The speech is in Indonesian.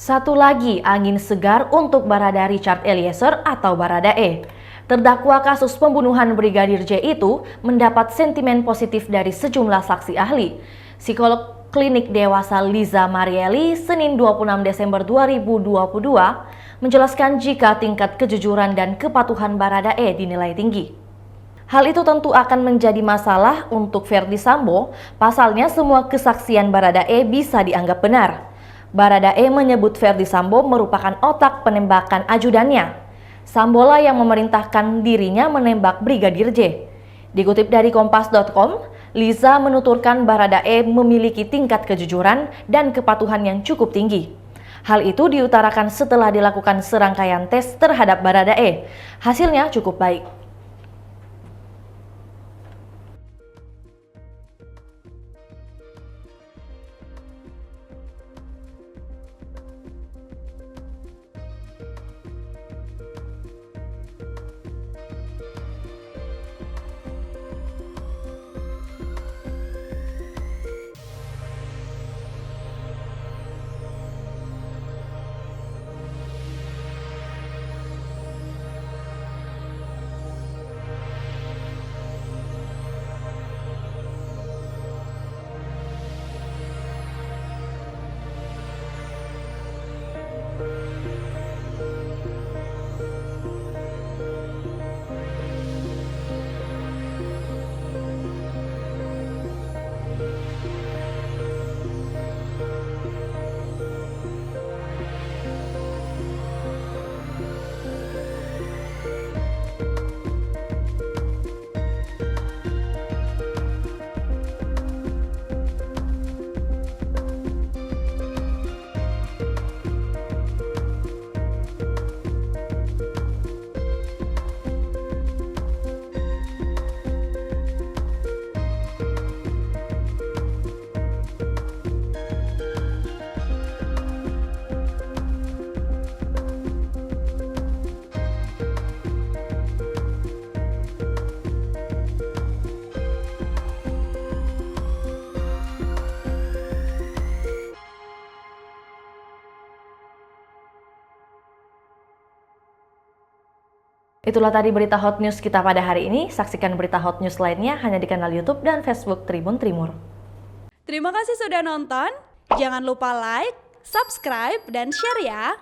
Satu lagi angin segar untuk Barada Richard Eliezer atau Baradae. Terdakwa kasus pembunuhan Brigadir J itu mendapat sentimen positif dari sejumlah saksi ahli. Psikolog klinik dewasa Liza Marieli Senin 26 Desember 2022 menjelaskan jika tingkat kejujuran dan kepatuhan Baradae dinilai tinggi. Hal itu tentu akan menjadi masalah untuk Verdi Sambo, pasalnya semua kesaksian Baradae bisa dianggap benar. Baradae menyebut Verdi Sambo merupakan otak penembakan ajudannya. Sambolah yang memerintahkan dirinya menembak Brigadir J. Dikutip dari Kompas.com, Liza menuturkan Baradae memiliki tingkat kejujuran dan kepatuhan yang cukup tinggi. Hal itu diutarakan setelah dilakukan serangkaian tes terhadap Baradae. Hasilnya cukup baik. Itulah tadi berita hot news kita pada hari ini. Saksikan berita hot news lainnya hanya di kanal YouTube dan Facebook Tribun Timur. Terima kasih sudah nonton. Jangan lupa like, subscribe, dan share ya.